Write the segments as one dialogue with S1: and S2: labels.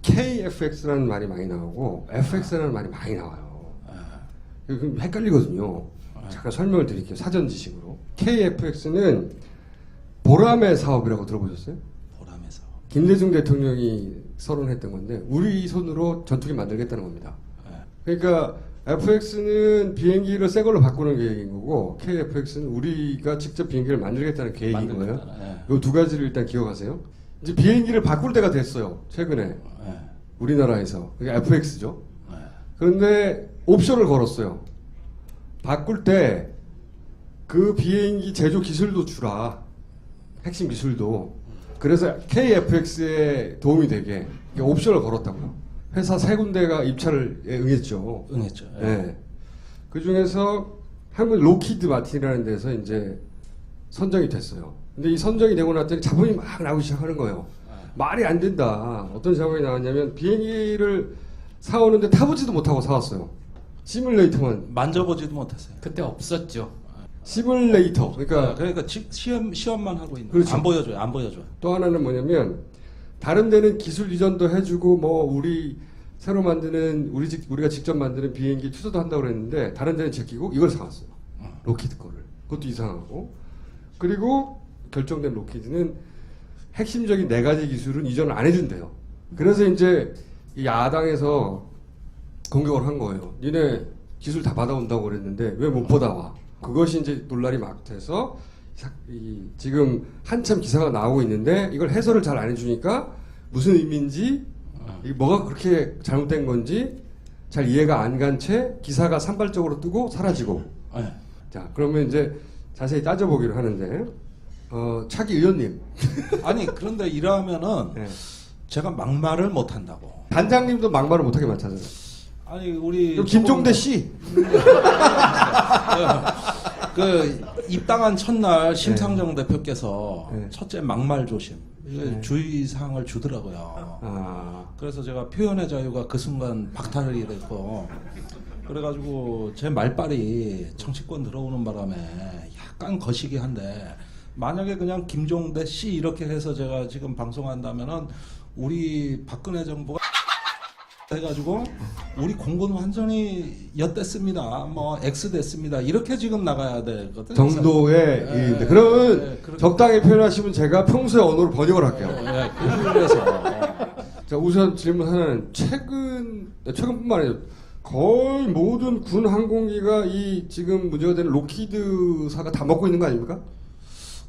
S1: KFX라는 말이 많이 나오고 FX라는 말이 많이 나와요. 그럼 헷갈리거든요. 잠깐 설명을 드릴게요. 사전 지식으로. KFX는 보람의 사업이라고 들어보셨어요?
S2: 보람의 사업.
S1: 김대중 대통령이 서론했던 건데 우리 손으로 전투기 만들겠다는 겁니다. 그러니까 FX는 비행기를 새 걸로 바꾸는 계획인 거고 KFX는 우리가 직접 비행기를 만들겠다는 계획인 거예요. 이 두 가지를 일단 기억하세요. 이제 비행기를 바꿀 때가 됐어요. 최근에 우리나라에서. 그게 FX죠. 그런데 옵션을 걸었어요. 바꿀 때 그 비행기 제조 기술도 주라. 핵심 기술도. 그래서 KFX에 도움이 되게 옵션을 걸었다고요. 회사 세 군데가 입찰을 응했죠.
S2: 응했죠.
S1: 네. 그 중에서 한국 로키드 마틴이라는 데서 이제 선정이 됐어요. 근데 이 선정이 되고 났더니 자본이 막 나오기 시작하는 거예요. 말이 안 된다. 어떤 자본이 나왔냐면 비행기를 사오는데 타보지도 못하고 사왔어요. 시뮬레이터만.
S2: 만져보지도 못했어요.
S3: 그때 없었죠.
S1: 시뮬레이터.
S2: 그러니까 시험만 하고 있는.
S1: 그렇죠.
S2: 안 보여줘요. 안 보여줘요.
S1: 또 하나는 뭐냐면 다른 데는 기술 이전도 해주고 뭐 우리 새로 만드는 우리가 직접 만드는 비행기 투자도 한다고 그랬는데 다른 데는 제끼고 이걸 사왔어요. 로키드 거를. 그것도 이상하고. 그리고 결정된 로키드는 핵심적인 네 가지 기술은 이전을 안 해준대요. 그래서 이제 이 야당에서 공격을 한 거예요. 니네 기술 다 받아온다고 그랬는데 왜 못 받아와? 그것이 이제 논란이 막 돼서 지금 한참 기사가 나오고 있는데 이걸 해설을 잘 안 해주니까 무슨 의미인지 뭐가 그렇게 잘못된 건지 잘 이해가 안 간 채 기사가 산발적으로 뜨고 사라지고. 자, 그러면 이제 자세히 따져보기로 하는데 차기 의원님.
S2: 아니 그런데 이러면은
S1: 네.
S2: 제가 막말을 못 한다고.
S1: 단장님도 막말을 못하게 많잖아요.
S2: 아니 우리
S1: 그럼 김종대 씨.
S2: 그 입당한 첫날 심상정 대표께서
S1: 네.
S2: 첫째 막말 조심
S1: 네.
S2: 주의사항을 주더라고요. 그래서 제가 표현의 자유가 그 순간 박탈이 됐고 그래가지고 제 말빨이 정치권 들어오는 바람에 약간 거시기 한데 만약에 그냥 김종대 씨 이렇게 해서 제가 지금 방송한다면은 우리 박근혜 정부가 해가지고 우리 공군 완전히 엿됐습니다. 뭐 X 됐습니다. 이렇게 지금 나가야 되거든요.
S1: 정도의 일인데 그러면 적당히 표현하시면 제가 평소의 언어로 번역을 할게요.
S2: 그래서
S1: 자, 우선 질문 하나는 최근뿐만 아니라 거의 모든 군 항공기가 이 지금 문제가 되는 로키드사가 다 먹고 있는 거 아닙니까?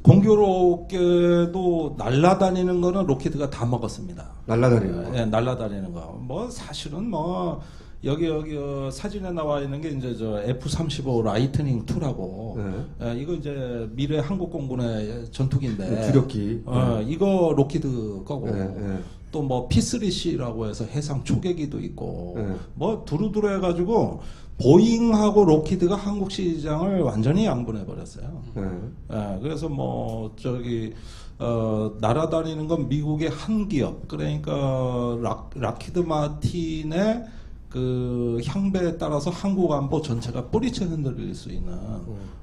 S2: 공교롭게도 날라다니는 거는 로키드가 다 먹었습니다.
S1: 날라다니는 거.
S2: 네, 날라다니는 거. 뭐 사실은 뭐 여기 사진에 나와 있는 게 이제 저 F-35 라이트닝 2라고.
S1: 네.
S2: 이거 이제 미래 한국공군의 전투기인데.
S1: 주력기.
S2: 이거 로키드 거고.
S1: 네.
S2: 또 뭐 P3C라고 해서 해상 초계기도 있고.
S1: 네.
S2: 뭐 두루두루 해가지고. 보잉하고 로키드가 한국 시장을 완전히 양분해 버렸어요. 그래서 뭐 저기 날아다니는 건 미국의 한 기업 그러니까 락히드 마틴의 그 향배에 따라서 한국 안보 전체가 뿌리채 흔들릴 수 있는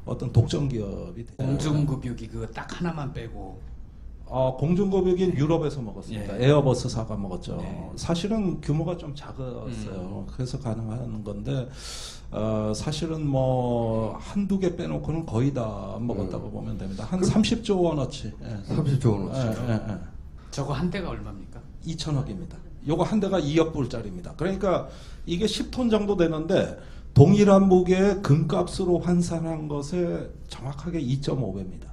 S2: 어떤 독점 기업이 돼요.
S3: 공중급유기 그거 딱 하나만 빼고.
S2: 공중급유기는 유럽에서 먹었습니다.
S3: 예.
S2: 에어버스사가 먹었죠.
S3: 네.
S2: 사실은 규모가 좀 작았어요. 그래서 가능한 건데 사실은 뭐 한두 개 빼놓고는 거의 다 먹었다고 보면 됩니다. 한 30조 원어치.
S1: 30조 원어치.
S3: 저거 한 대가 얼마입니까?
S2: 2천억입니다. 요거 한 대가 2억 불짜리입니다. 그러니까 이게 10톤 정도 되는데 동일한 무게의 금값으로 환산한 것에 정확하게 2.5배입니다.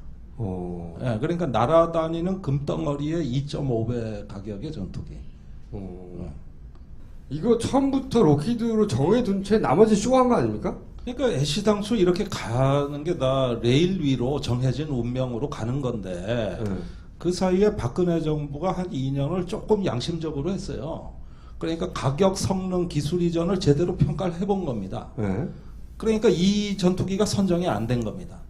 S2: 그러니까 날아다니는 금덩어리의 2.5배 가격의 전투기.
S1: 이거 처음부터 로키드로 정해둔 채 나머지 쇼한 거 아닙니까?
S2: 그러니까 애시당초 이렇게 가는 게 다 레일 위로 정해진 운명으로 가는 건데 그 사이에 박근혜 정부가 한 2년을 조금 양심적으로 했어요. 그러니까 가격, 성능, 기술 이전을 제대로 평가를 해본 겁니다. 그러니까 이 전투기가 선정이 안 된 겁니다.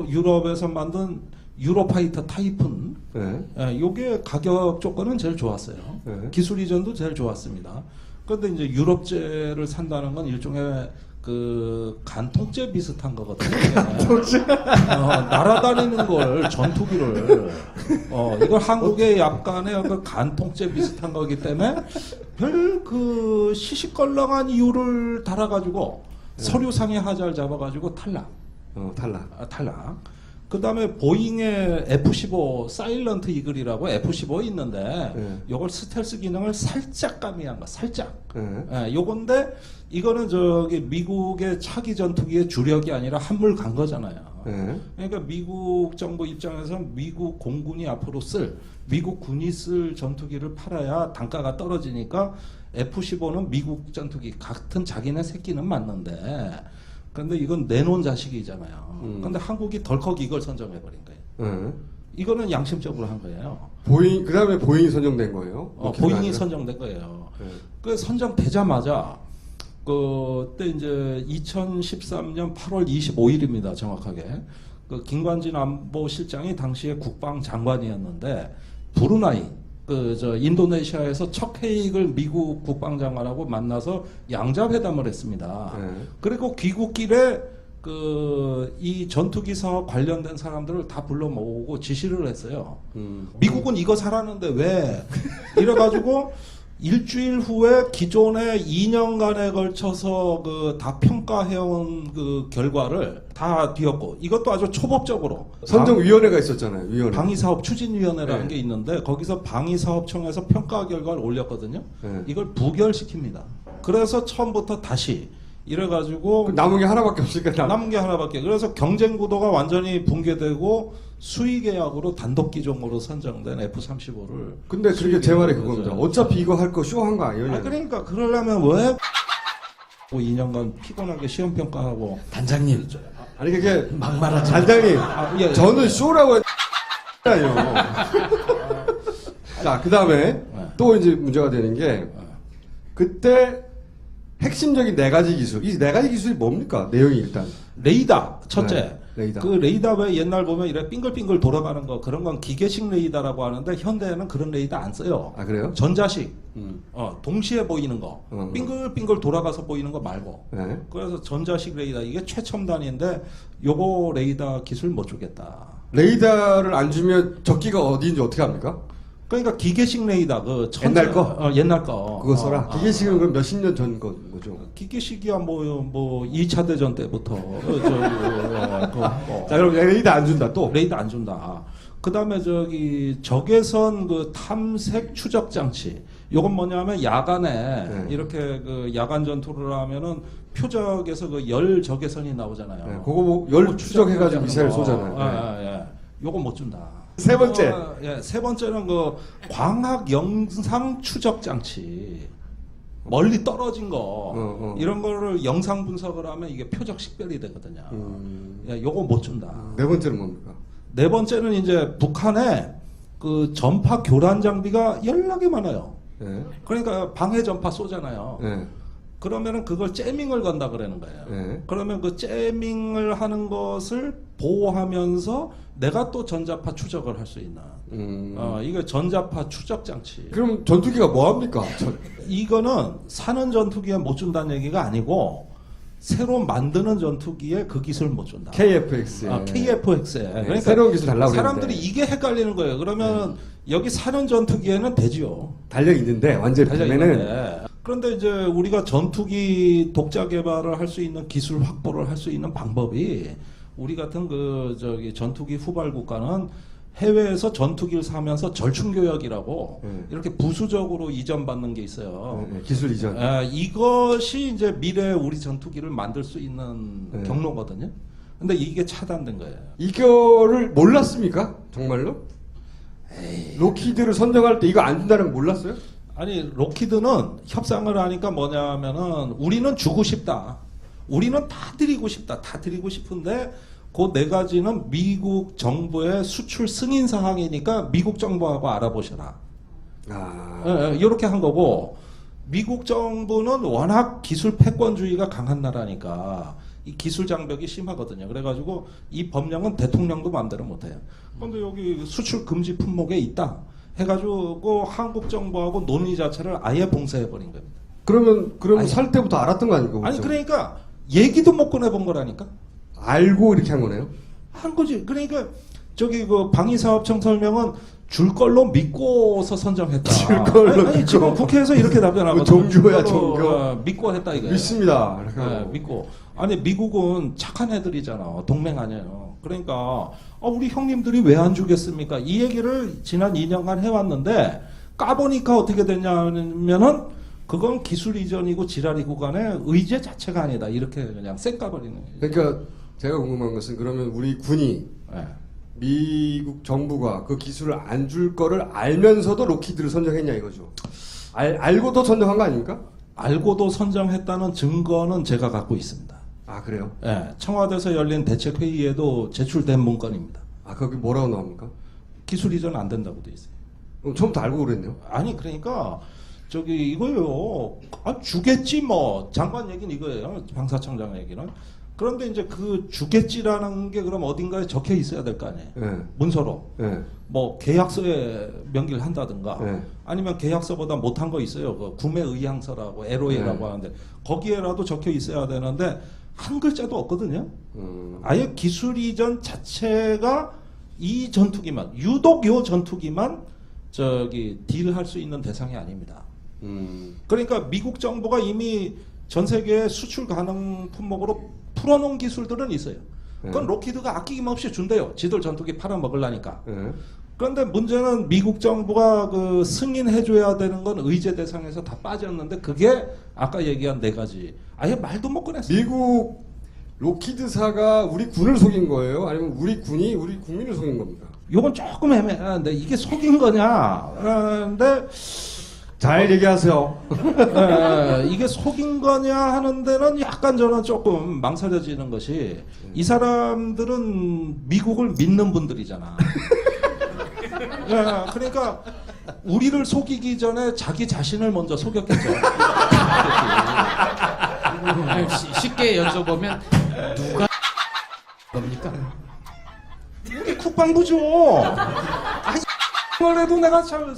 S2: 유럽에서 만든 유로파이터 타이푼, 요게 가격 조건은 제일 좋았어요. 기술 이전도 제일 좋았습니다. 그런데 이제 유럽제를 산다는 건 일종의 그 간통죄 비슷한 거거든요. 날아다니는 걸 전투기를 이걸 한국의 약간의 그 간통죄 비슷한 거기 때문에 별 그 시시껄렁한 이유를 달아가지고 서류상의 하자를 잡아가지고 탈락. 탈락. 그 다음에 보잉의 F-15 사일런트 이글이라고 F-15 있는데 요걸 스텔스 기능을 살짝 가미한 거, 살짝. 요건데 이거는 저기 미국의 차기 전투기의 주력이 아니라 한물 간 거잖아요. 그러니까 미국 정부 입장에서 미국 공군이 앞으로 미국 군이 쓸 전투기를 팔아야 단가가 떨어지니까 F-15는 미국 전투기 같은 자기네 새끼는 맞는데 근데 이건 내놓은 자식이잖아요. 근데 한국이 덜컥 이걸 선정해버린 거예요. 이거는 양심적으로 한 거예요.
S1: 그 다음에 보잉이 선정된 거예요?
S2: 보잉이
S1: 아니라?
S2: 선정된 거예요. 그 선정되자마자 그때 이제 2013년 8월 25일입니다. 정확하게. 그 김관진 안보실장이 당시에 국방장관이었는데 브루나이 인도네시아에서 척헤이글 미국 국방장관하고 만나서 양자회담을 했습니다. 그리고 귀국길에 이 전투기 사업 관련된 사람들을 다 불러 모으고 지시를 했어요. 미국은 이거 사라는데 왜? 이래가지고 일주일 후에 기존에 2년간에 걸쳐서 다 평가해온 그 결과를 다 뒤엎고 이것도 아주 초법적으로
S1: 선정위원회가 있었잖아요. 위원회.
S2: 방위사업 추진위원회라는 게 있는데 거기서 방위사업청에서 평가 결과를 올렸거든요. 이걸 부결시킵니다. 그래서 처음부터 다시 이래가지고
S1: 남은 게 하나밖에 없으니까
S2: 남은 게 하나밖에. 그래서 경쟁 구도가 완전히 붕괴되고 수의 계약으로 단독 기종으로 선정된 F-35를.
S1: 근데 그게 제 말이 그겁니다. 어차피 이거 할 거 쇼한 거 아니에요?
S2: 그러니까 그러려면 왜 2년간 피곤하게 시험 평가하고.
S3: 단장님
S1: 아니 그게
S3: 막말하지
S1: 단장님 저는 쇼라고 했잖아요. 자, 그 다음에 또 이제 문제가 되는 게 그때 핵심적인 4가지 기술. 이 4가지 기술이 뭡니까? 내용이 일단.
S2: 레이더, 첫째.
S1: 레이더.
S2: 그 레이더 왜 옛날 보면 이래 빙글빙글 돌아가는 거, 그런 건 기계식 레이더라고 하는데, 현대에는 그런 레이더 안 써요.
S1: 아, 그래요?
S2: 전자식. 동시에 보이는 거. 빙글빙글 돌아가서 보이는 거 말고.
S1: 네.
S2: 그래서 전자식 레이더, 이게 최첨단인데, 요거 레이더 기술 못 주겠다.
S1: 레이더를 안 주면 적기가 어디인지 어떻게 합니까?
S2: 그러니까 기계식 레이더,
S1: 옛날 거?
S2: 옛날 거.
S1: 그거 써라. 기계식은 그럼 몇십 년 전 거죠?
S2: 기계식이야 뭐 2차 대전 때부터
S1: 자, 그럼 레이더 안 준다 또.
S2: 레이더 안 준다. 그다음에 적외선 탐색 추적 장치. 요건 뭐냐면 야간에 이렇게 야간 전투를 하면은 표적에서 열 적외선이 나오잖아요.
S1: 그거 뭐 열 추적해가지고 미사일 쏘잖아요.
S2: 요건 못 준다.
S1: 세 번째.
S2: 세 번째는 광학 영상 추적 장치. 멀리 떨어진 거 이런 거를 영상 분석을 하면 이게 표적 식별이 되거든요. 요거 못 준다.
S1: 네 번째는 뭡니까?
S2: 네 번째는 이제 북한에 그 전파 교란 장비가 연락이 많아요. 그러니까 방해 전파 쏘잖아요. 그러면은 그걸 째밍을 건다 그러는 거예요. 그러면 그 째밍을 하는 것을 보호하면서 내가 또 전자파 추적을 할 수 있는. 이게 전자파 추적 장치.
S1: 그럼 전투기가 뭐 합니까?
S2: 이거는 사는 전투기에 못 준다는 얘기가 아니고 새로 만드는 전투기에 그 기술 못 준다.
S1: KF-X에.
S2: KF-X에. 그러니까
S1: 새로운 기술 달라고
S2: 사람들이 이게 헷갈리는 거예요. 그러면 여기 사는 전투기에는 되지요.
S1: 달려 있는데 완전히
S2: 달려있는데. 그런데 이제 우리가 전투기 독자 개발을 할 수 있는 기술 확보를 할 수 있는 방법이 우리 같은 전투기 후발 국가는 해외에서 전투기를 사면서 절충교역이라고 이렇게 부수적으로 이전받는 게 있어요.
S1: 기술 이전.
S2: 이것이 이제 미래 우리 전투기를 만들 수 있는 경로거든요. 근데 이게 차단된 거예요.
S1: 이거를 몰랐습니까? 정말로? 로키드를 선정할 때 이거 안 준다는 거 몰랐어요?
S2: 아니 록히드는 협상을 하니까 뭐냐면은 우리는 주고 싶다. 우리는 다 드리고 싶다. 다 드리고 싶은데 그 4가지는 미국 정부의 수출 승인 사항이니까 미국 정부하고 알아보셔라. 이렇게 한 거고 미국 정부는 워낙 기술 패권주의가 강한 나라니까 이 기술 장벽이 심하거든요. 그래가지고 이 법령은 대통령도 마음대로 못해요. 그런데 여기 수출 금지 품목에 있다 해가지고 한국 정부하고 논의 자체를 아예 봉쇄해버린 겁니다.
S1: 그러면 살 때부터 알았던 거 아닙니까?
S2: 아니 그러니까 얘기도 못 꺼내본 거라니까.
S1: 알고 이렇게 한 거네요.
S2: 한 거지. 그러니까 저기 그 방위사업청 설명은 줄 걸로 믿고서 선정했다.
S1: 줄 걸로
S2: 아니,
S1: 믿고.
S2: 지금 국회에서 이렇게 답변하거든.
S1: 종교야,
S2: 줄 걸로,
S1: 종교.
S2: 믿고 했다 이거야.
S1: 믿습니다. 이렇게
S2: 네,
S1: 하고.
S2: 믿고. 아니 미국은 착한 애들이잖아. 동맹 아니에요. 그러니까 우리 형님들이 왜 안 주겠습니까? 이 얘기를 지난 2년간 해왔는데 까보니까 어떻게 됐냐면은 그건 기술 이전이고 지랄이고 간에 의제 자체가 아니다. 이렇게 그냥 쌩 까버리는 거예요.
S1: 그러니까 제가 궁금한 것은 그러면 우리 군이
S2: 네.
S1: 미국 정부가 그 기술을 안 줄 거를 알면서도 로키드를 선정했냐 이거죠. 알고도 선정한 거 아닙니까?
S2: 알고도 선정했다는 증거는 제가 갖고 있습니다.
S1: 아 그래요?
S2: 예, 청와대에서 열린 대책회의에도 제출된 문건입니다.
S1: 아 거기 뭐라고 나옵니까?
S2: 기술 이전 안 된다고 돼 있어요.
S1: 그럼 처음부터 알고 그랬네요.
S2: 아니 그러니까 저기 이거요. 주겠지 뭐 장관 얘기는 이거예요. 방사청장 얘기는. 그런데 이제 그 주겠지라는 게 그럼 어딘가에 적혀 있어야 될 거 아니에요.
S1: 네.
S2: 문서로.
S1: 네.
S2: 뭐 계약서에 명기를 한다든가
S1: 네.
S2: 아니면 계약서보다 못한 거 있어요. 그 구매 의향서라고 LOA라고
S1: 네.
S2: 하는데 거기에라도 적혀 있어야 되는데 한 글자도 없거든요. 아예 기술 이전 자체가 이 전투기만 유독 요 전투기만 저기 딜할 수 있는 대상이 아닙니다. 그러니까 미국 정부가 이미 전 세계 수출 가능 품목으로 풀어놓은 기술들은 있어요. 그건 로키드가 아낌없이 준대요. 지들 전투기 팔아먹으려니까.
S1: 네.
S2: 그런데 문제는 미국 정부가 그 승인해줘야 되는 건 의제 대상에서 다 빠졌는데 그게 아까 얘기한 4가지. 아예 말도 못 꺼냈어요.
S1: 미국 로키드사가 우리 군을 속인 거예요? 아니면 우리 군이 우리 국민을 속인 겁니까?
S2: 요건 조금 애매한데 이게 속인 거냐? 그런데
S1: 잘 얘기하세요.
S2: 이게 속인 거냐 하는 데는 약간 저는 조금 망설여지는 것이 이 사람들은 미국을 믿는 분들이잖아. 그러니까 우리를 속이기 전에 자기 자신을 먼저 속였겠죠.
S3: 아니, 쉽게 여쭤보면 누가 겁니까?
S2: 우리 국방부죠. 그래도 내가 참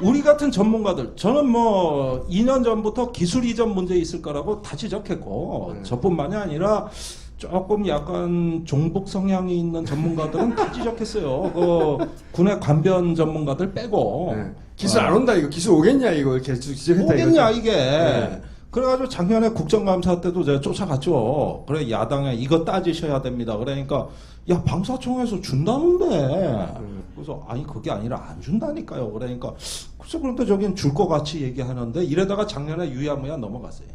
S2: 우리 같은 전문가들 저는 뭐 2년 전부터 기술 이전 문제 있을 거라고 다 지적했고 저뿐만이 아니라 조금 약간 종북 성향이 있는 전문가들은 다 지적했어요. 그 군의 관변 전문가들 빼고
S1: 네. 기술 안 온다 이거 기술 오겠냐 이거 이렇게 지적했다
S2: 오겠냐
S1: 이거죠.
S2: 이게.
S1: 네.
S2: 그래가지고 작년에 국정감사 때도 제가 쫓아갔죠. 그래 야당에 이거 따지셔야 됩니다. 그러니까 야 방사청에서 준다는데. 그래서 아니 그게 아니라 안 준다니까요. 그러니까 글쎄 그런데 저긴 줄 것 같이 얘기하는데 이래다가 작년에 유야무야 넘어갔어요.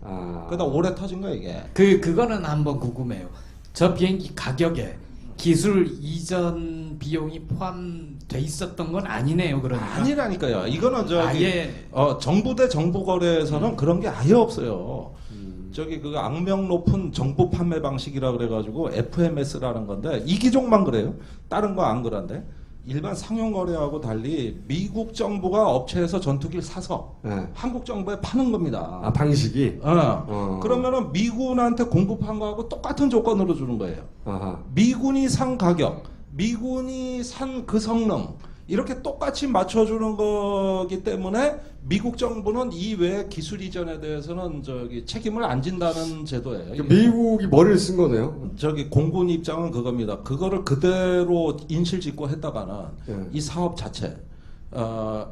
S2: 그러다 올해 터진 거야 이게.
S3: 그거는 한번 궁금해요. 저 비행기 가격에 기술 이전 비용이 포함돼 있었던 건 아니네요. 그러니까.
S2: 아니라니까요. 이거는 저기
S3: 아예
S2: 정부 대 정부 거래에서는 그런 게 아예 없어요. 저기 그 악명 높은 정보 판매 방식이라 그래가지고 FMS라는 건데 이 기종만 그래요. 다른 거 안 그런데 일반 상용 거래하고 달리 미국 정부가 업체에서 전투기를 사서
S1: 네.
S2: 한국 정부에 파는 겁니다.
S1: 아 방식이.
S2: 그러면은 미군한테 공급한 거하고 똑같은 조건으로 주는 거예요.
S1: 아하.
S2: 미군이 산 가격, 미군이 산 그 성능 이렇게 똑같이 맞춰주는 거기 때문에 미국 정부는 이 외 기술 이전에 대해서는 저기 책임을 안 진다는 제도예요. 이게.
S1: 미국이 머리를 쓴 거네요.
S2: 저기 공군 입장은 그겁니다. 그거를 그대로 인실짓고 했다가는 이 사업 자체,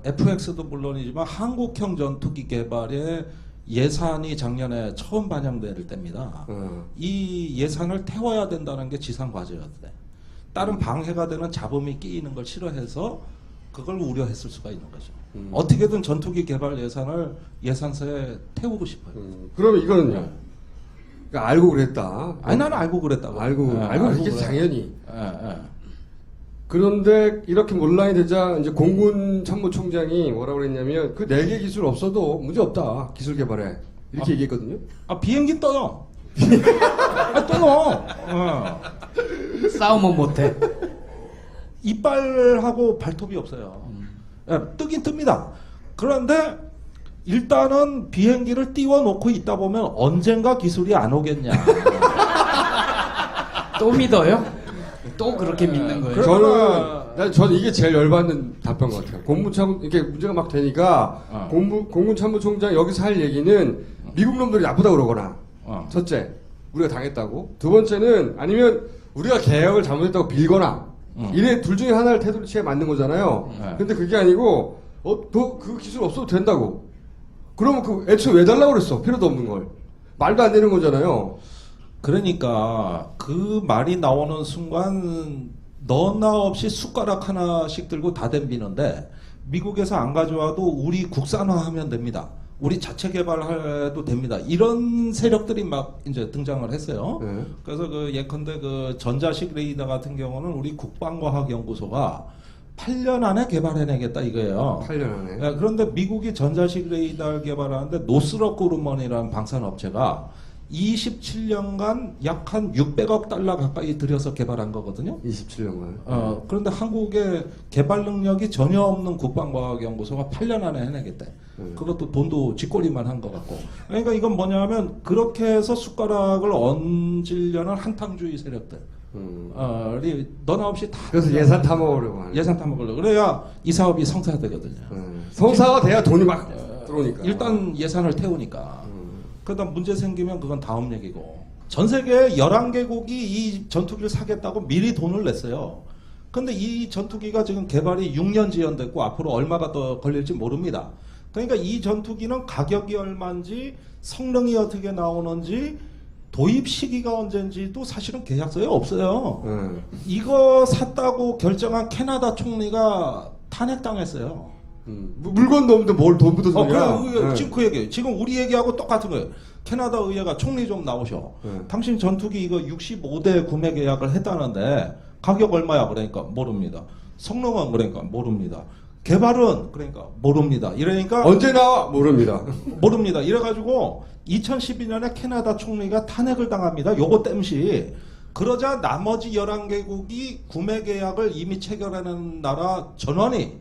S2: FX도 물론이지만 한국형 전투기 개발에 예산이 작년에 처음 반영될 때입니다. 이 예산을 태워야 된다는 게 지상 과제였대. 다른 방해가 되는 잡음이 끼이는 걸 싫어해서 그걸 우려했을 수가 있는 거죠. 어떻게든 전투기 개발 예산을 예산서에 태우고 싶어요.
S1: 그러면 이거는요. 그러니까 알고 그랬다.
S2: 아니 나는 알고 그랬다고.
S1: 알고 그랬겠지
S2: 그래.
S1: 당연히.
S2: 예.
S1: 그런데 이렇게 논란이 되자 이제 공군 참모총장이 뭐라고 그랬냐면 그 4개 기술 없어도 문제 없다 기술 개발에 이렇게 얘기했거든요.
S2: 비행기 떠요. 떠요.
S3: 싸움은 못해.
S2: 이빨하고 발톱이 없어요. 뜨긴 뜹니다. 그런데 일단은 비행기를 띄워놓고 있다 보면 언젠가 기술이 안 오겠냐.
S3: 또 믿어요? 또 그렇게 믿는 거예요?
S1: 저는 이게 제일 열받는 답변 것 같아요. 공군참모 이렇게 문제가 막 되니까 공군참모총장 여기서 할 얘기는 미국 놈들이 나쁘다 그러거나 첫째 우리가 당했다고. 두 번째는 아니면 우리가 계약을 잘못했다고 빌거나 이래 둘 중에 하나를 태도를 취해 맞는 거잖아요.
S2: 네.
S1: 근데 그게 아니고 너 그 기술 없어도 된다고. 그러면 그 애초에 왜 달라고 그랬어? 필요도 없는 걸. 말도 안 되는 거잖아요.
S2: 그러니까 그 말이 나오는 순간 너나 없이 숟가락 하나씩 들고 다 덤비는데 미국에서 안 가져와도 우리 국산화하면 됩니다. 우리 자체 개발해도 됩니다. 이런 세력들이 막 이제 등장을 했어요.
S1: 네.
S2: 그래서 그 예컨대 그 전자식 레이더 같은 경우는 우리 국방과학연구소가 8년 안에 개발해내겠다 이거예요.
S1: 8년 안에.
S2: 예, 그런데 미국이 전자식 레이더를 개발하는데 노스럽 그루먼이라는 방산업체가 27년간 약 한 600억 달러 가까이 들여서 개발한 거거든요.
S1: 27년간.
S2: 그런데 한국의 개발 능력이 전혀 없는 국방과학연구소가 8년 안에 해내겠대. 그것도 돈도 쥐꼬리만 한 것 같고. 그러니까 이건 뭐냐면 그렇게 해서 숟가락을 얹으려는 한탕주의 세력들. 너나 없이 다
S1: 그래서 예산 타먹으려고 하는.
S2: 예산 타먹으려고. 그래야 이 사업이 성사되거든요.
S1: 성사가 돼야 돈이 막 들어오니까.
S2: 일단 예산을 태우니까. 그러다 문제 생기면 그건 다음 얘기고. 전 세계 11개국이 이 전투기를 사겠다고 미리 돈을 냈어요. 근데 이 전투기가 지금 개발이 6년 지연됐고 앞으로 얼마가 더 걸릴지 모릅니다. 그러니까 이 전투기는 가격이 얼마인지 성능이 어떻게 나오는지 도입 시기가 언제인지도 사실은 계약서에 없어요. 이거 샀다고 결정한 캐나다 총리가 탄핵당했어요.
S1: 물건도 없는데 뭘 돈부터 소리야.
S2: 그래, 지금 그 얘기예요. 지금 우리 얘기하고 똑같은 거예요. 캐나다 의회가 총리 좀 나오셔. 당신 전투기 이거 65대 구매 계약을 했다는데 가격 얼마야? 그러니까 모릅니다. 성능은 그러니까 모릅니다. 개발은 그러니까 모릅니다. 이러니까
S1: 언제 나와? 모릅니다.
S2: 모릅니다. 이래가지고 2012년에 캐나다 총리가 탄핵을 당합니다. 요거 땜시. 그러자 나머지 11개국이 구매 계약을 이미 체결하는 나라 전원이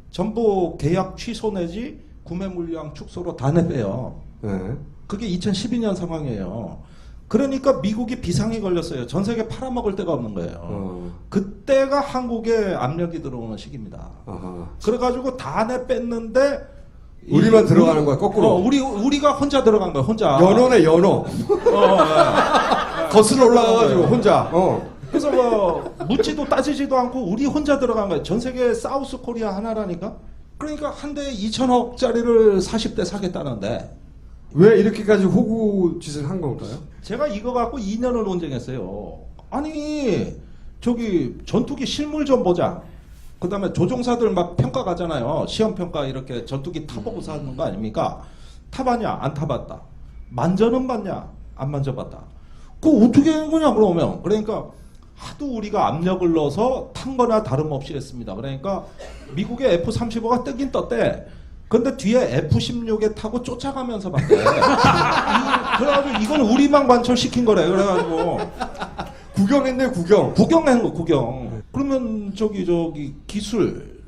S2: 전부 계약 취소 내지 구매 물량 축소로 다 내빼요. 그게 2012년 상황이에요. 그러니까 미국이 비상이 걸렸어요. 전 세계 팔아먹을 데가 없는 거예요. 그때가 한국에 압력이 들어오는 시기입니다. 그래가지고 다 내뺐는데
S1: 우리만 들어가는 거야, 거꾸로.
S2: 우리가 혼자 들어간 거야, 혼자.
S1: 연어네, 연어. 거슬러 올라가가지고 혼자.
S2: 그래서 뭐 묻지도 따지지도 않고 우리 혼자 들어간 거예요. 전 세계 사우스 코리아 하나라니까. 그러니까 한 대에 2천억짜리를 40대 사겠다는데
S1: 왜 이렇게까지 호구 짓을 한 건가요?
S2: 제가 이거 갖고 2년을 논쟁했어요. 아니 저기 전투기 실물 좀 보자. 그 다음에 조종사들 막 평가 가잖아요. 시험평가 이렇게 전투기 타보고 사는 거 아닙니까? 타봤냐? 안 타봤다. 만져는 봤냐? 안 만져봤다. 그거 어떻게 한 거냐 그러면. 그러니까 하도 우리가 압력을 넣어서 탄 거나 다름없이 했습니다. 그러니까 미국의 F-35가 뜨긴 떴대. 근데 뒤에 F-16에 타고 쫓아가면서 봤대. 그래가지고 이건 우리만 관철시킨 거래. 그래가지고
S1: 구경했네, 구경.
S2: 구경한 거, 구경. 그러면 저기 기술,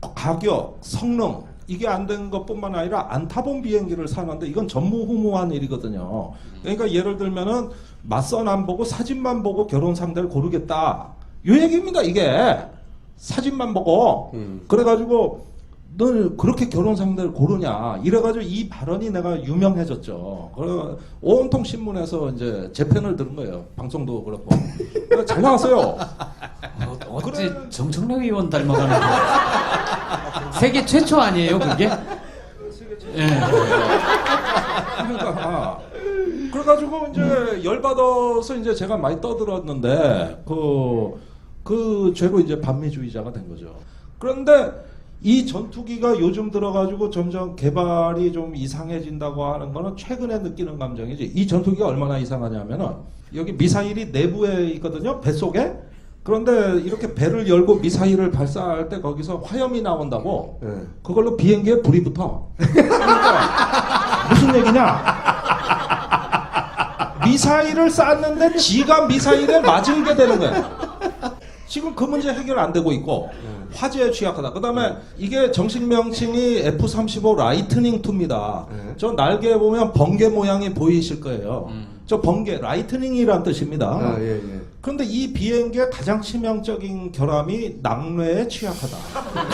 S2: 가격, 성능 이게 안 된 것뿐만 아니라 안 타본 비행기를 사는데 이건 전무후무한 일이거든요. 그러니까 예를 들면은 맞선 안 보고 사진만 보고 결혼 상대를 고르겠다. 이 얘기입니다. 이게 사진만 보고. 그래가지고 너 그렇게 결혼 상대를 고르냐 이래가지고 이 발언이 내가 유명해졌죠. 그래 온통 신문에서 이제 재편을 들은 거예요. 방송도 그렇고. 잘 나왔어요.
S3: 어째 정청래 의원 닮아가는 거. 세계 최초 아니에요 그게? 예.
S2: 그러니까 그래가지고 이제 열받아서 이제 제가 많이 떠들었는데 그 죄로 이제 반미주의자가 된 거죠. 그런데 이 전투기가 요즘 들어가지고 점점 개발이 좀 이상해진다고 하는 거는 최근에 느끼는 감정이지. 이 전투기가 얼마나 이상하냐면은 여기 미사일이 내부에 있거든요. 뱃속에. 그런데 이렇게 배를 열고 미사일을 발사할 때 거기서 화염이 나온다고. 그걸로 비행기에 불이 붙어. 그러니까 무슨 얘기냐? 미사일을 쐈는데 지가 미사일에 맞은 게 되는 거야. 지금 그 문제 해결 안 되고 있고 화재에 취약하다. 그 다음에 이게 정식 명칭이 F-35 라이트닝 2입니다. 저 날개 보면 번개 모양이 보이실 거예요. 저 번개, 라이트닝이란 뜻입니다. 그런데 이 비행기의 가장 치명적인 결함이 낙뢰에 취약하다.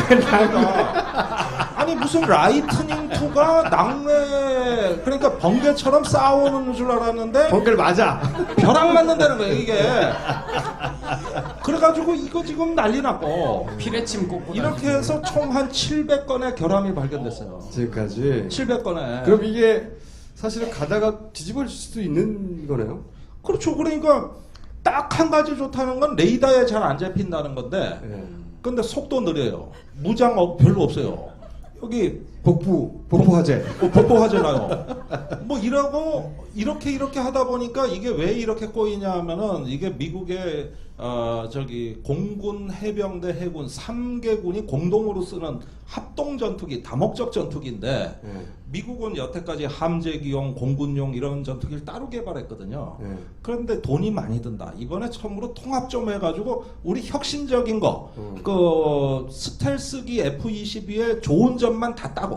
S2: 그러니까 아니 아니 무슨 라이트닝 2가 낙뢰 그러니까 번개처럼 싸우는 줄 알았는데
S1: 번개를 맞아.
S2: 벼락 맞는다는 거예요 이게. 그래가지고 이거 지금 난리 났고
S3: 피레침 꽂고
S2: 이렇게 해서 총 한 700건의 결함이 발견됐어요.
S1: 지금까지.
S2: 700건에.
S1: 그럼 이게 사실은 가다가 뒤집어질 수도 있는 거네요.
S2: 그렇죠. 그러니까 딱 한 가지 좋다는 건 레이더에 잘 안 잡힌다는 건데
S1: 네.
S2: 근데 속도 느려요. 무장 별로 없어요. 여기
S1: 복부 화재.
S2: 복도하잖아요. 뭐 이러고 이렇게 하다 보니까 이게 왜 이렇게 꼬이냐 하면은 이게 미국의 저기 공군, 해병대, 해군 3개군이 공동으로 쓰는 합동 전투기, 다목적 전투기인데
S1: 네.
S2: 미국은 여태까지 함재기용, 공군용 이런 전투기를 따로 개발했거든요.
S1: 네.
S2: 그런데 돈이 많이 든다. 이번에 처음으로 통합 좀 해가지고 우리 혁신적인 거,
S1: 음.
S2: 그 스텔스기 F-22의 좋은 점만 다 따고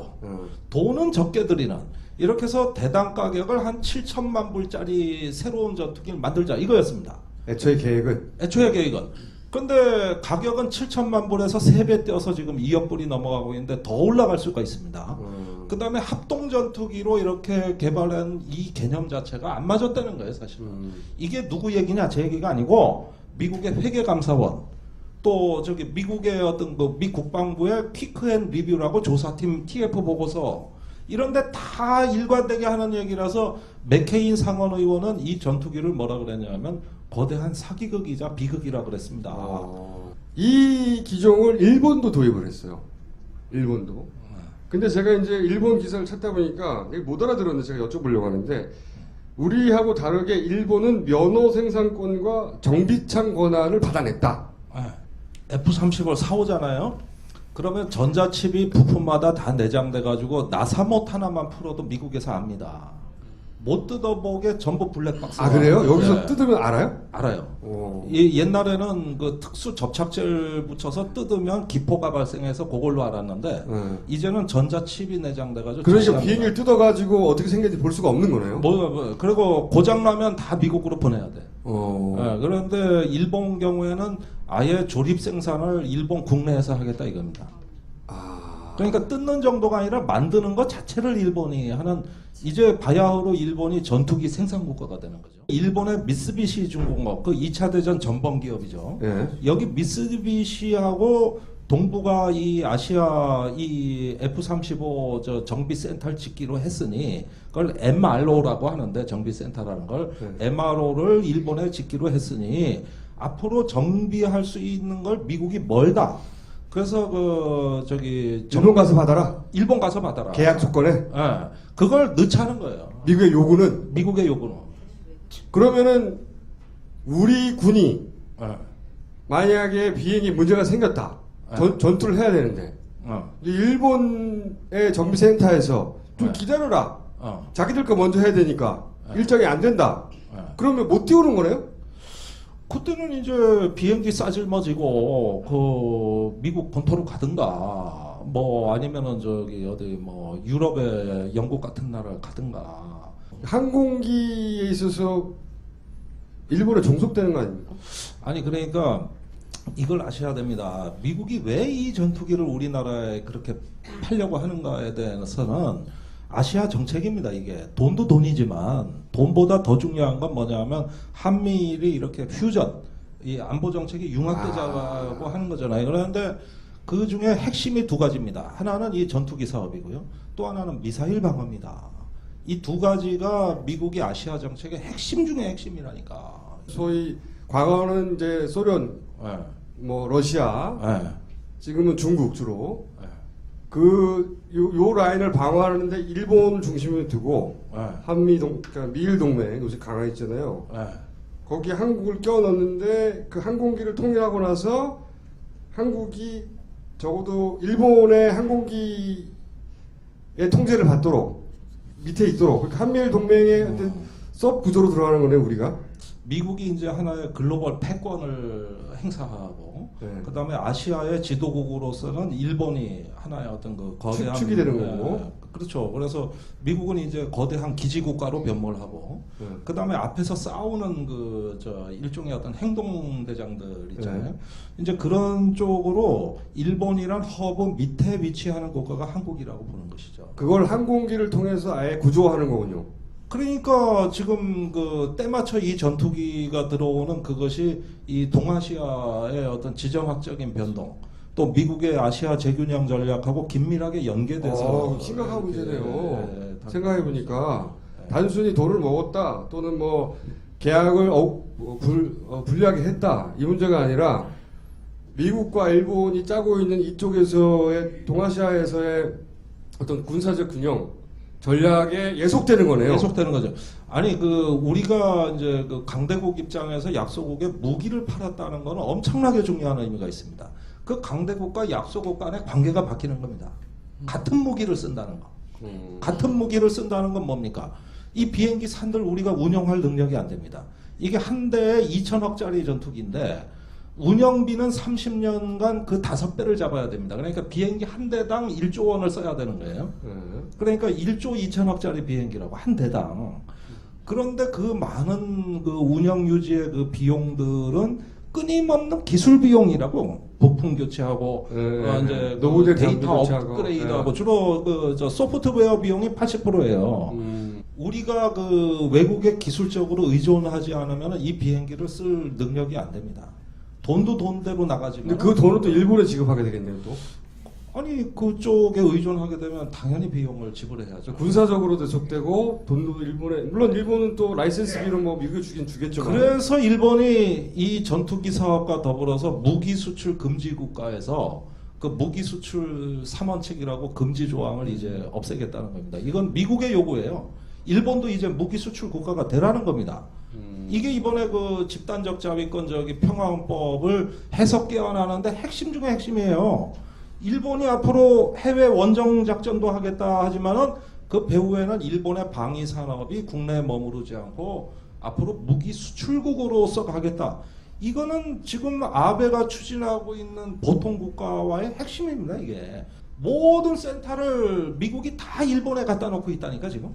S2: 돈은 적게 들이는 이렇게 해서 대당 가격을 한 7천만 불짜리 새로운 전투기를 만들자 이거였습니다.
S1: 애초에 계획은.
S2: 애초에 계획은. 근데 가격은 7천만 불에서 3배 뛰어서 지금 2억 불이 넘어가고 있는데 더 올라갈 수가 있습니다. 그 다음에 합동 전투기로 이렇게 개발한 이 개념 자체가 안 맞았다는 거예요, 사실은. 이게 누구 얘기냐, 제 얘기가 아니고 미국의 회계감사원 또 저기 미국의 어떤 미 국방부의 퀴크 앤 리뷰라고 조사팀 TF 보고서 이런데 다 일관되게 하는 얘기라서 맥케인 상원 의원은 이 전투기를 뭐라 그랬냐면 거대한 사기극이자 비극이라 그랬습니다.
S1: 이 기종을 일본도 도입을 했어요. 일본도. 근데 제가 이제 일본 기사를 찾다 보니까 못 알아들었는데 제가 여쭤보려고 하는데 우리하고 다르게 일본은 면허 생산권과 정비창 권한을 받아냈다.
S2: F-35를 사오잖아요. 그러면 전자칩이 부품마다 다 내장돼 가지고 나사못 하나만 풀어도 미국에서 압니다. 못 뜯어보게 전부 블랙박스.
S1: 아 그래요? 여기서 뜯으면 알아요?
S2: 알아요.
S1: 오.
S2: 옛날에는 그 특수 접착제를 붙여서 뜯으면 기포가 발생해서 그걸로 알았는데 이제는 전자칩이 내장돼가지고.
S1: 그러니까 비행기를 뜯어가지고 어떻게 생겼는지 볼 수가 없는 거네요.
S2: 그리고 고장 나면 다 미국으로 보내야 돼.
S1: 어.
S2: 그런데 일본 경우에는 아예 조립 생산을 일본 국내에서 하겠다 이겁니다. 그러니까 뜯는 정도가 아니라 만드는 것 자체를 일본이 하는 이제 바야흐로 일본이 전투기 생산 국가가 되는 거죠. 일본의 미쓰비시 중공업 그 2차 대전 전범 기업이죠.
S1: 예.
S2: 여기 미쓰비시하고 동부가 이 아시아 이 F-35 저 정비 센터를 짓기로 했으니 그걸 MRO라고 하는데 정비 센터라는 걸 MRO를 일본에 짓기로 했으니 앞으로 정비할 수 있는 걸 미국이 멀다. 그래서 그 저기
S1: 일본 가서 받아라.
S2: 일본 가서 받아라.
S1: 계약 조건에.
S2: 예. 그걸 넣자는 거예요.
S1: 미국의 요구는.
S2: 미국의 요구는.
S1: 그러면은 우리 군이
S2: 예.
S1: 만약에 비행기 문제가 생겼다. 전투를 해야 되는데 일본의 정비센터에서 좀 기다려라. 자기들 거 먼저 해야 되니까 일정이 안 된다. 그러면 못 띄우는 거네요?
S2: 그때는 이제 비행기 싸질머지고 그 미국 본토로 가든가 뭐 아니면은 저기 어디 뭐 유럽의 영국 같은 나라를 가든가.
S1: 항공기에 있어서 일본에 종속되는 거 아닙니까?
S2: 아니 그러니까 이걸 아셔야 됩니다. 미국이 왜 이 전투기를 우리나라에 그렇게 팔려고 하는가에 대해서는 아시아 정책입니다. 이게 돈도 돈이지만 돈보다 더 중요한 건 뭐냐면 한미일이 이렇게 퓨전, 이 안보 정책이 융합되자고 하는 거잖아요. 그런데 그 중에 핵심이 두 가지입니다. 하나는 이 전투기 사업이고요. 또 하나는 미사일 방어입니다. 이 두 가지가 미국이 아시아 정책의 핵심 중에 핵심이라니까.
S1: 소위 과거는 이제 소련, 뭐 러시아, 지금은 중국 주로. 요 라인을 방어하는데 일본 중심을 두고 그러니까 미일 동맹 요새 강화했잖아요. 거기 한국을 껴넣는데 그 항공기를 통일하고 나서 한국이 적어도 일본의 항공기의 통제를 받도록 밑에 있도록 그러니까 한미일 동맹의 섭 구조로 들어가는 거네요, 우리가.
S2: 미국이 이제 하나의 글로벌 패권을 행사하고
S1: 네.
S2: 그다음에 아시아의 지도국으로서는 일본이 하나의 어떤 그 거대한
S1: 축이 되는 거고.
S2: 그렇죠. 그래서 미국은 이제 거대한 기지 국가로 변모하고
S1: 네.
S2: 그다음에 앞에서 싸우는 그 저 일종의 어떤 행동 대장들 있잖아요.
S1: 네.
S2: 이제 그런 쪽으로 일본이란 허브 밑에 위치하는 국가가 한국이라고 보는 것이죠.
S1: 그걸 항공기를 통해서 아예 구조화하는 거군요.
S2: 그러니까 지금 그 때맞춰 이 전투기가 들어오는 그것이 이 동아시아의 어떤 지정학적인 변동 또 미국의 아시아 재균형 전략하고 긴밀하게 연계돼서
S1: 심각한 문제네요.
S2: 네,
S1: 생각해 보니까 단순히 돈을 먹었다 또는 뭐 계약을 불리하게 했다 이 문제가 아니라 미국과 일본이 짜고 있는 이쪽에서의 동아시아에서의 어떤 군사적 균형 전략에 예속되는 거네요.
S2: 계속되는 거죠. 아니 그 우리가 이제 그 강대국 입장에서 약소국에 무기를 팔았다는 것은 엄청나게 중요한 의미가 있습니다. 그 강대국과 약소국 간의 관계가 바뀌는 겁니다. 같은 무기를 쓴다는 거. 같은 무기를 쓴다는 건 뭡니까? 이 비행기 산들 우리가 운영할 능력이 안 됩니다. 이게 한 대에 2천억짜리 전투기인데 운영비는 30년간 그 5배를 잡아야 됩니다. 그러니까 비행기 한 대당 1조 원을 써야 되는 거예요. 그러니까 1조 2천억짜리 비행기라고 한 대당. 그런데 그 많은 그 운영 유지의 그 비용들은 끊임없는 기술 비용이라고 부품 교체하고 이제
S1: 노후된
S2: 데이터
S1: 장비
S2: 업그레이드하고 주로 그 저 소프트웨어 비용이 80%예요. 우리가 그 외국에 기술적으로 의존하지 않으면 이 비행기를 쓸 능력이 안 됩니다. 돈도 돈대로 나가지만.
S1: 근데 그 돈은 또 일본에 지급하게 되겠네요, 또.
S2: 아니 그쪽에 의존하게 되면 당연히 비용을 지불해야죠.
S1: 군사적으로도 적되고 돈도 일본에 물론 일본은 또 라이센스비로 뭐 미국에 주긴 주겠죠.
S2: 그래서 일본이 이 전투기 사업과 더불어서 무기 수출 금지 국가에서 그 무기 수출 3원칙이라고 금지 조항을 이제 없애겠다는 겁니다. 이건 미국의 요구예요. 일본도 이제 무기 수출 국가가 되라는 겁니다. 이게 이번에 그 집단적 자위권적 평화헌법을 해석 개헌하는데 핵심 중에 핵심이에요. 일본이 앞으로 해외 원정 작전도 하겠다 하지만은 그 배후에는 일본의 방위 산업이 국내에 머무르지 않고 앞으로 무기 수출국으로서 가겠다. 이거는 지금 아베가 추진하고 있는 보통 국가와의 핵심입니다. 이게 모든 센터를 미국이 다 일본에 갖다 놓고 있다니까 지금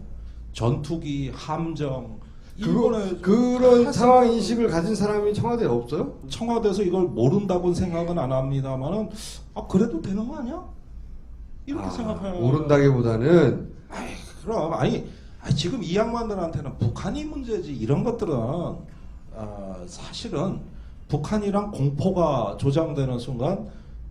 S2: 전투기, 함정.
S1: 그런 상황 인식을 가진 사람이 청와대에 없어요?
S2: 청와대에서 이걸 모른다고는 생각은 안 합니다만은 그래도 되는 거 아니야? 이렇게 생각해요.
S1: 모른다기보다는
S2: 그럼 아니 지금 이 양반들한테는 북한이 문제지 이런 것들은 사실은 북한이랑 공포가 조장되는 순간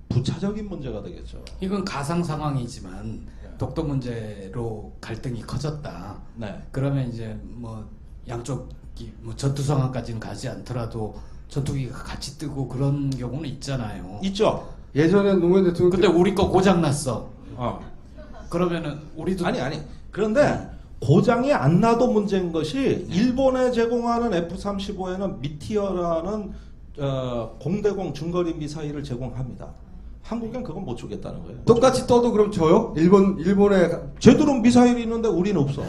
S2: 부차적인 문제가 되겠죠.
S3: 이건 가상 상황이지만 독도 문제로 갈등이 커졌다.
S2: 네.
S3: 그러면 이제 뭐 양쪽이 뭐 전투 상황까지는 가지 않더라도 전투기가 같이 뜨고 그런 경우는 있잖아요.
S2: 있죠.
S1: 예전에 노무현 대통령
S3: 근데 우리 거 고장 났어.
S2: 어.
S3: 그러면은 우리도
S2: 아니 그런데 고장이 안 나도 문제인 것이 일본에 제공하는 F-35에는 미티어라는 공대공 중거리 미사일을 제공합니다. 한국엔 그건 못 주겠다는 거예요.
S1: 똑같이 떠도 그럼 져요? 일본에
S2: 쟤들은 미사일이 있는데 우리는 없어.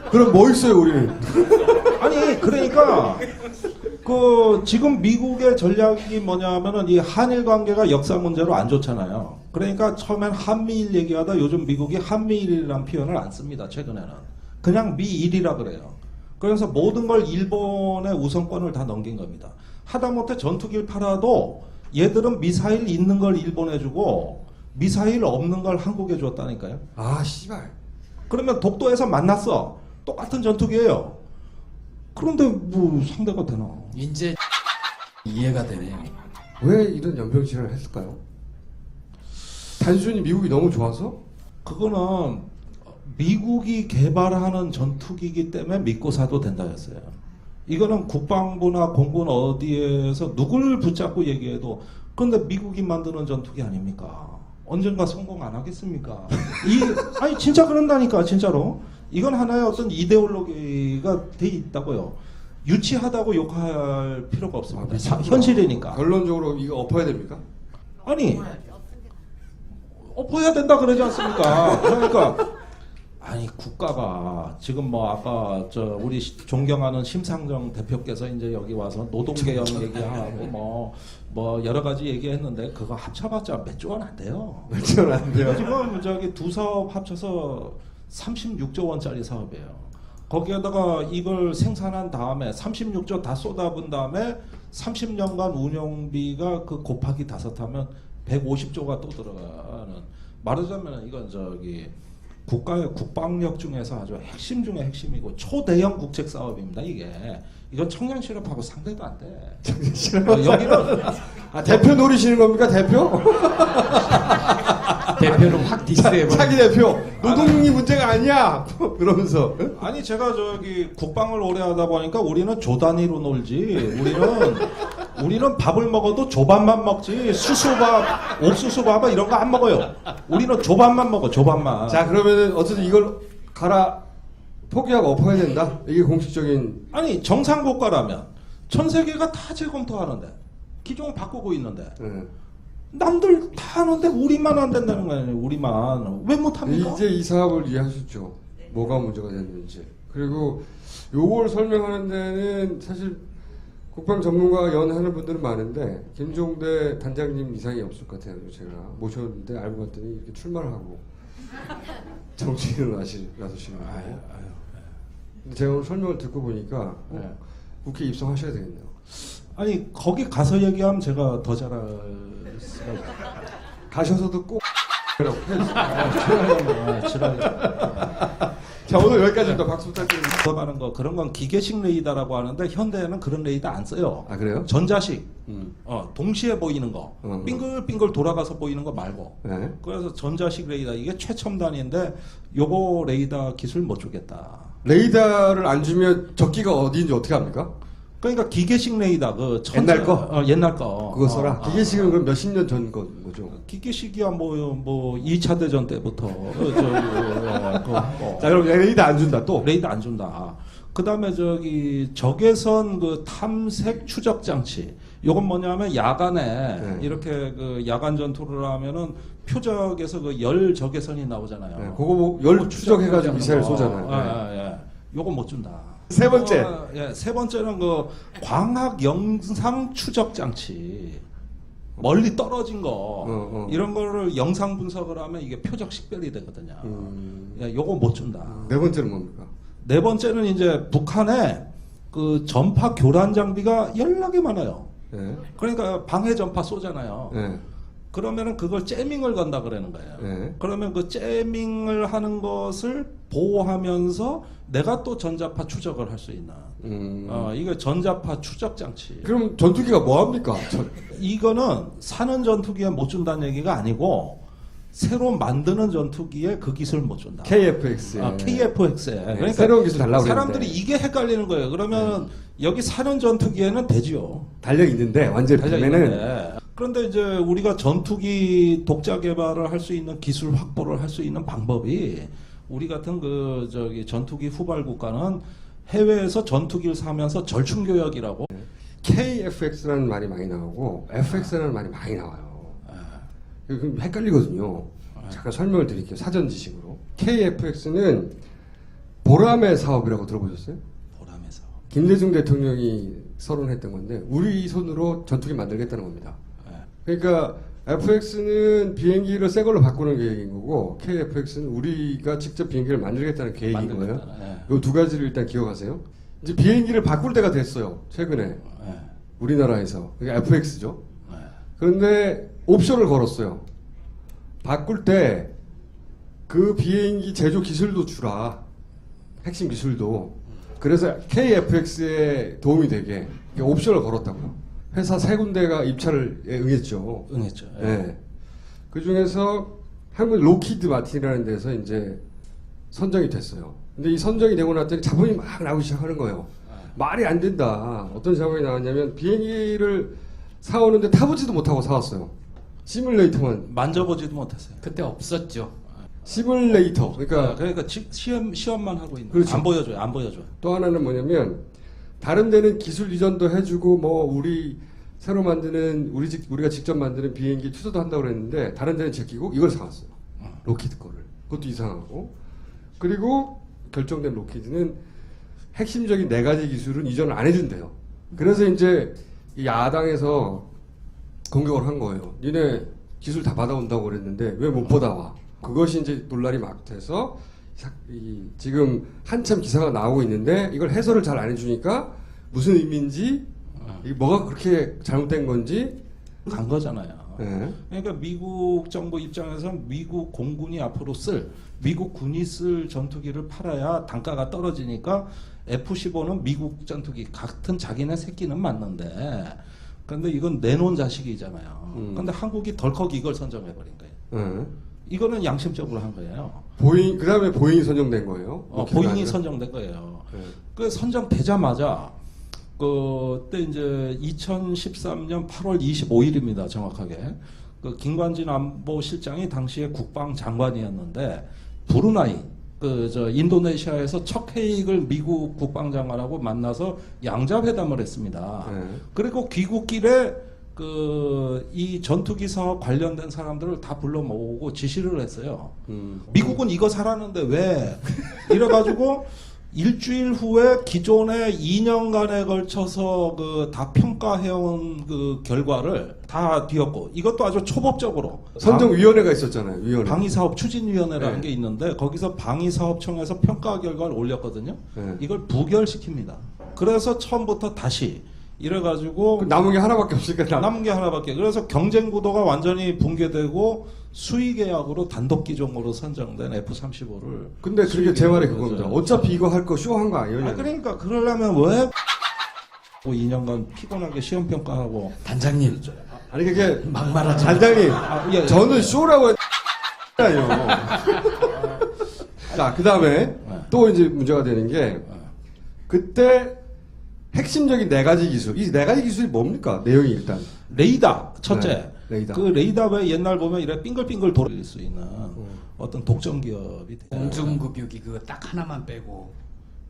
S1: 그럼 뭐 있어요 우리는?
S2: 아니 그러니까 그 지금 미국의 전략이 뭐냐면은 이 한일 관계가 역사 문제로 안 좋잖아요. 그러니까 처음엔 한미일 얘기하다 요즘 미국이 한미일이라는 표현을 안 씁니다. 최근에는 그냥 미일이라 그래요. 그래서 모든 걸 일본의 우선권을 다 넘긴 겁니다. 하다못해 전투기를 팔아도 얘들은 미사일 있는 걸 일본에 주고 미사일 없는 걸 한국에 줬다니까요.
S1: 아 씨발.
S2: 그러면 독도에서 만났어. 똑같은 전투기예요. 그런데 뭐 상대가 되나?
S3: 이제 이해가 되네요.
S1: 왜 이런 연병질을 했을까요? 단순히 미국이 너무 좋아서?
S2: 그거는 미국이 개발하는 전투기이기 때문에 믿고 사도 된다 했어요. 이거는 국방부나 공군 어디에서 누굴 붙잡고 얘기해도 그런데 미국이 만드는 전투기 아닙니까? 언젠가 성공 안 하겠습니까? 아니 진짜 그런다니까 진짜로. 이건 하나의 어떤 이데올로기가 돼 있다고요. 유치하다고 욕할 필요가 없습니다. 현실이니까.
S1: 결론적으로 이거 엎어야 됩니까?
S2: 아니 엎어야 된다 그러지 않습니까? 그러니까 아니 국가가 지금 뭐 아까 저 우리 존경하는 심상정 대표께서 이제 여기 와서 노동개혁 얘기하고 뭐 여러 가지 얘기했는데 그거 합쳐봤자 몇 조 원 안 돼요.
S1: 몇 조 원 안 돼요.
S2: 지금 저기 두 사업 합쳐서 36조 원짜리 사업이에요. 거기에다가 이걸 생산한 다음에 36조 다 쏟아본 다음에 30년간 운영비가 그 곱하기 5하면 150조가 또 들어가는, 말하자면 이건 저기 국가의 국방력 중에서 아주 핵심 중에 핵심이고 초대형 국책 사업입니다. 이건 청년 실업하고 상대도 안 돼.
S1: 청년 실업.
S2: 여기는
S1: 대표 노리시는 겁니까, 대표?
S3: 대표를 확 디스해버려.
S1: 차기 대표 노동이 문제가 아니야. 그러면서
S2: 아니 제가 저기 국방을 오래 하다 보니까 우리는 조 단위로 놀지. 우리는 밥을 먹어도 조밥만 먹지. 수수밥, 옥수수밥 이런 거 안 먹어요. 우리는 조밥만 먹어. 조밥만.
S1: 자, 그러면은 어쨌든 이걸 포기하고 엎어야 된다. 이게 공식적인.
S2: 아니 정상국가라면 전 세계가 다 재검토하는데 기종을 바꾸고 있는데 남들 다 하는데 우리만 안 된다는 거 아니에요. 우리만 왜 못합니까?
S1: 이제 이 사업을 이해하셨죠. 뭐가 문제가 됐는지. 그리고 요걸 설명하는 데는 사실 국방 전문가 연하는 분들은 많은데 김종대 단장님 이상이 없을 것 같아요. 제가 모셨는데 알고 봤더니 이렇게 출마를 하고 정치인을 나서시는 거예요. 근데 제가 오늘 설명을 듣고 보니까 국회 입성하셔야 되겠네요.
S2: 아니 거기 가서 얘기하면 제가 더 잘할 수가
S1: 가셔서도 꼭 라고 자, 오늘 여기까지입니다. 박수 부탁드립니다.
S2: 들어가는 거 그런 건 기계식 레이더라고 하는데 현대에는 그런 레이더 안 써요.
S1: 아, 그래요?
S2: 전자식. 동시에 보이는 거.
S1: 어.
S2: 빙글빙글 돌아가서 보이는 거 말고.
S1: 네.
S2: 그래서 전자식 레이더 이게 최첨단인데 요거 레이더 기술 못 주겠다.
S1: 레이더를 안 주면 적기가 어디인지 어떻게 합니까?
S2: 그러니까 기계식 레이더 그
S1: 옛날 거?
S2: 옛날 거.
S1: 그거 써라. 기계식은 그럼 몇십 년 전 거죠?
S2: 기계식이야 뭐 2차 대전 때부터
S1: 자, 그럼 레이더 안 준다 또?
S2: 레이더 안 준다. 그다음에 저기 적외선 그 탐색 추적 장치. 요건 뭐냐면 야간에 이렇게 그 야간 전투를 하면은 표적에서 그 열 적외선이 나오잖아요.
S1: 네, 그거 뭐 열 추적해가지고 미사일 쏘잖아요.
S2: 예. 요건 못 준다.
S1: 세 번째.
S2: 세 번째는 그 광학 영상 추적 장치. 멀리 떨어진 거 이런 거를 영상 분석을 하면 이게 표적 식별이 되거든요. 요거 못 준다.
S1: 네 번째는 뭡니까?
S2: 네 번째는 이제 북한에 그 전파 교란 장비가 연락이 많아요.
S1: 네.
S2: 그러니까 방해 전파 쏘잖아요.
S1: 네.
S2: 그러면은 그걸 째밍을 건다 그러는 거예요.
S1: 네.
S2: 그러면 그 째밍을 하는 것을 보호하면서 내가 또 전자파 추적을 할 수 있는. 이게 전자파 추적 장치.
S1: 그럼 전투기가 뭐 합니까?
S2: 이거는 사는 전투기에 못 준다는 얘기가 아니고 새로 만드는 전투기에 그 기술 못 준다.
S1: KFX.
S2: KFX에.
S1: 네,
S2: 그러니까
S1: 새로운 기술 달라고
S2: 사람들이
S1: 그랬는데.
S2: 이게 헷갈리는 거예요. 그러면 여기 사는 전투기에는 되지요.
S1: 달려 있는데 완전히
S2: 달려
S1: 보면은
S2: 있는데. 그런데 이제 우리가 전투기 독자 개발을 할 수 있는 기술 확보를 할 수 있는 방법이 우리 같은 그 저기 전투기 후발 국가는 해외에서 전투기를 사면서 절충 교역이라고.
S1: KFX라는 말이 많이 나오고 FX라는 말이 많이 나와요. 그럼 헷갈리거든요. 잠깐 설명을 드릴게요. 사전 지식으로. KFX는 보람의 사업이라고 들어보셨어요?
S2: 보람의 사업.
S1: 김대중 대통령이 서론했던 건데 우리 손으로 전투기 만들겠다는 겁니다. 그러니까 FX는 비행기를 새 걸로 바꾸는 계획인 거고 KFX는 우리가 직접 비행기를 만들겠다는 계획인 거예요. 이 두 가지를 일단 기억하세요. 이제 비행기를 바꿀 때가 됐어요. 최근에 우리나라에서. 그게 FX죠. 그런데 옵션을 걸었어요. 바꿀 때 그 비행기 제조 기술도 주라. 핵심 기술도. 그래서 KFX에 도움이 되게 옵션을 걸었다고요. 회사 세 군데가 입찰을 응했죠.
S2: 응했죠.
S1: 네. 그 중에서 한국 로키드 마틴이라는 데서 이제 선정이 됐어요. 근데 이 선정이 되고 났더니 자본이 막 나오기 시작하는 거예요. 말이 안 된다. 어떤 자본이 나왔냐면 비행기를 사오는데 타보지도 못하고 사왔어요. 시뮬레이터만.
S2: 만져보지도 못했어요.
S3: 그때 없었죠.
S1: 시뮬레이터.
S2: 그러니까 시험만 하고 있는.
S1: 그렇죠.
S2: 안 보여줘요.
S1: 또 하나는 뭐냐면 다른 데는 기술 이전도 해주고 뭐 우리 새로 만드는 우리가 직접 만드는 비행기 투자도 한다고 그랬는데 다른 데는 제끼고 이걸 사왔어요. 로키드 거를. 그것도 이상하고. 그리고 결정된 로키드는 핵심적인 4가지 기술은 이전을 안 해준대요. 그래서 이제 이 야당에서 공격을 한 거예요. 니네 기술 다 받아온다고 그랬는데 왜 못 받아와? 그것이 이제 논란이 막 돼서 지금 한참 기사가 나오고 있는데 이걸 해설을 잘 안 해주니까 무슨 의미인지 이게 뭐가 그렇게 잘못된 건지
S2: 간 거잖아요.
S1: 네.
S2: 그러니까 미국 정부 입장에서 미국 공군이 앞으로 미국 군이 쓸 전투기를 팔아야 단가가 떨어지니까 F-15는 미국 전투기 같은 자기네 새끼는 맞는데 근데 이건 내놓은 자식이잖아요. 근데 한국이 덜컥 이걸 선정해버린 거예요.
S1: 네.
S2: 이거는 양심적으로 한 거예요.
S1: 보잉 그 다음에 보잉이 선정된 거예요.
S2: 보잉이
S1: 아니라?
S2: 선정된 거예요.
S1: 네.
S2: 그 선정되자마자 그때 이제 2013년 8월 25일입니다. 정확하게. 그 김관진 안보실장이 당시에 국방장관이었는데 브루나이 인도네시아에서 척헤이글 미국 국방장관하고 만나서 양자회담을 했습니다.
S1: 네.
S2: 그리고 귀국길에 이 전투기 사업 관련된 사람들을 다 불러 모으고 지시를 했어요. 미국은 이거 사라는데 왜? 이래가지고 일주일 후에 기존에 2년간에 걸쳐서 다 평가해온 그 결과를 다 뒤엎고 이것도 아주 초법적으로
S1: 선정위원회가 있었잖아요. 위원회.
S2: 방위사업 추진위원회라는
S1: 네.
S2: 게 있는데 거기서 방위사업청에서 평가 결과를 올렸거든요.
S1: 네.
S2: 이걸 부결시킵니다. 그래서 처음부터 다시 이래가지고
S1: 남은 게 하나밖에 없으니까
S2: 남은 게 하나밖에. 그래서 경쟁 구도가 완전히 붕괴되고 수의 계약으로 단독 기종으로 선정된 F-35를.
S1: 근데 그게 제 말이 그겁니다. 어차피 이거 할 거 쇼한 거 아니에요?
S2: 그러니까 그러려면 왜 2년간 피곤하게 시험 평가하고.
S3: 단장님
S1: 아니 그게
S3: 막말하지
S1: 단장님
S2: 예.
S1: 저는 쇼라고 했잖아요. 자, 그 다음에 또 이제 문제가 되는 게 그때 핵심적인 4가지 기술. 이 4가지 기술이 뭡니까? 내용이 일단.
S2: 레이더 첫째.
S1: 네, 레이더.
S2: 그 레이더에 옛날 보면 이래 빙글빙글 돌릴 수 있는 어떤 독점 기업이 돼요.
S3: 공중급유기 그거 딱 하나만 빼고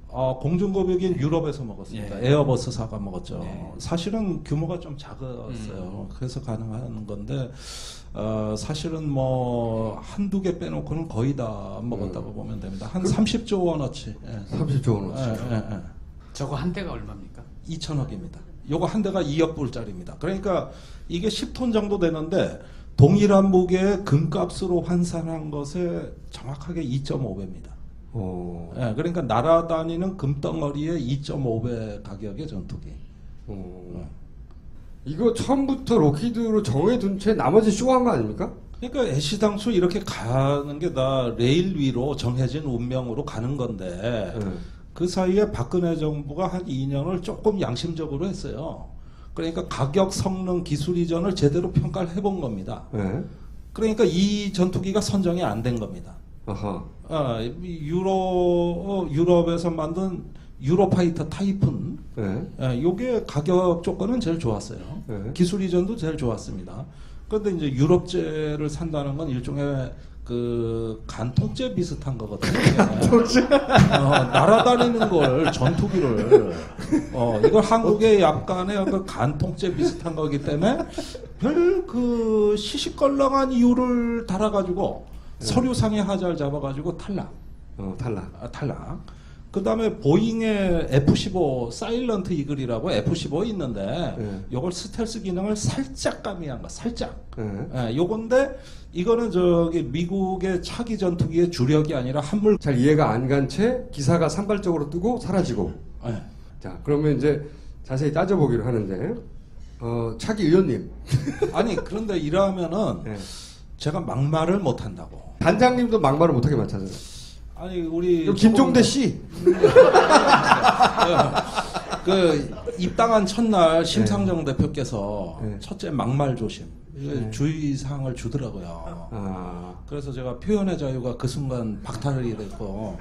S2: 공중급유기는 유럽에서 먹었습니다.
S3: 예.
S2: 에어버스사가 먹었죠.
S3: 예.
S2: 사실은 규모가 좀 작았어요. 그래서 가능한 건데 사실은 뭐 한두 개 빼놓고는 거의 다 먹었다고 보면 됩니다. 한 30조 원어치. 예.
S1: 30조 원어치.
S2: 예.
S3: 저거 한 대가 얼마입니까?
S2: 2천억입니다. 요거 한 대가 2억 불짜리입니다. 그러니까 이게 10톤 정도 되는데 동일한 무게의 금값으로 환산한 것에 정확하게 2.5배입니다. 예, 그러니까 날아다니는 금덩어리의 2.5배 가격의 전투기.
S1: 이거 처음부터 로키드로 정해둔 채 나머지 쇼한 거 아닙니까?
S2: 그러니까 애시당초 이렇게 가는 게 다 레일 위로 정해진 운명으로 가는 건데 그 사이에 박근혜 정부가 한 2년을 조금 양심적으로 했어요. 그러니까 가격, 성능, 기술 이전을 제대로 평가를 해본 겁니다.
S1: 네.
S2: 그러니까 이 전투기가 선정이 안 된 겁니다.
S1: 아하.
S2: 유럽에서 만든 유로파이터 타이푼,
S1: 네.
S2: 요게 가격 조건은 제일 좋았어요.
S1: 네.
S2: 기술 이전도 제일 좋았습니다. 그런데 이제 유럽제를 산다는 건 일종의 그 간통죄 비슷한 거거든요. 간통죄? 날아다니는 걸 전투기를 이걸 한국의 약간의 그 간통죄 비슷한 거기 때문에 별 그 시시껄렁한 이유를 달아가지고 서류상의 하자를 잡아가지고 탈락. 탈락. 그 다음에 보잉의 F-15 사일런트 이글이라고 F-15 있는데 요걸 스텔스 기능을 살짝 가미한 거, 살짝. 요건데 이거는 저기 미국의 차기 전투기의 주력이 아니라 한물.
S1: 잘 이해가 안 간 채 기사가 산발적으로 뜨고 사라지고. 자, 그러면 이제 자세히 따져보기로 하는데 차기 의원님.
S2: 아니 그런데 이러면은 제가 막말을 못 한다고.
S1: 단장님도 막말을 못하게 맞춰요.
S2: 아니 우리
S1: 김종대 씨.
S2: 그 입당한 첫날 심상정 대표께서 첫째 막말 조심 주의사항을 주더라고요. 그래서 제가 표현의 자유가 그 순간 박탈이 됐고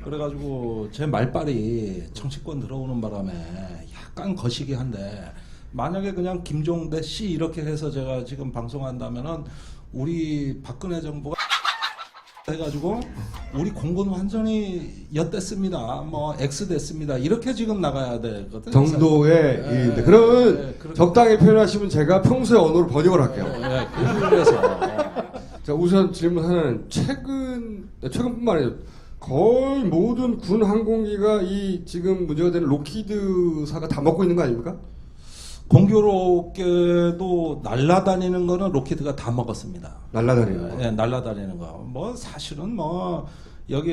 S2: 그래가지고 제 말빨이 정치권 들어오는 바람에 약간 거시기 한데 만약에 그냥 김종대 씨 이렇게 해서 제가 지금 방송한다면은 우리 박근혜 정부가 해가지고 우리 공군 완전히 엿됐습니다. 뭐 X 됐습니다. 이렇게 지금 나가야 되거든요.
S1: 정도의 일인데 그러면 적당히 표현하시면 제가 평소의 언어로 번역을 할게요.
S2: 그래서
S1: 자, 우선 질문 하나는 최근뿐만 아니라 거의 모든 군 항공기가 이 지금 문제가 되는 로키드사가 다 먹고 있는 거 아닙니까?
S2: 공교롭게도 날라다니는 거는 로키드가 다 먹었습니다.
S1: 날라다니는 거.
S2: 예, 날라다니는 거. 뭐 사실은 뭐 여기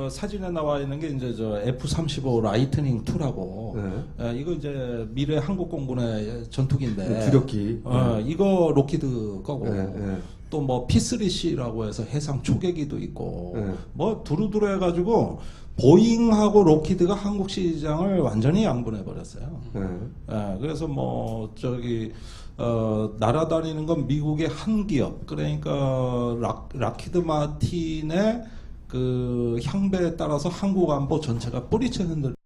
S2: 사진에 나와 있는 게 이제 저 F-35 라이트닝 2라고.
S1: 네.
S2: 이거 이제 미래 한국공군의 전투기인데.
S1: 주력기.
S2: 이거 로키드 거고.
S1: 네, 네.
S2: 또 뭐 P3C라고 해서 해상 초계기도 있고.
S1: 네.
S2: 뭐 두루두루 해가지고 보잉하고 로키드가 한국 시장을 완전히 양분해 버렸어요.
S1: 네.
S2: 그래서 뭐 저기 날아다니는 건 미국의 한 기업, 그러니까 락히드 마틴의 그 향배에 따라서 한국 안보 전체가 뿌리채 흔들.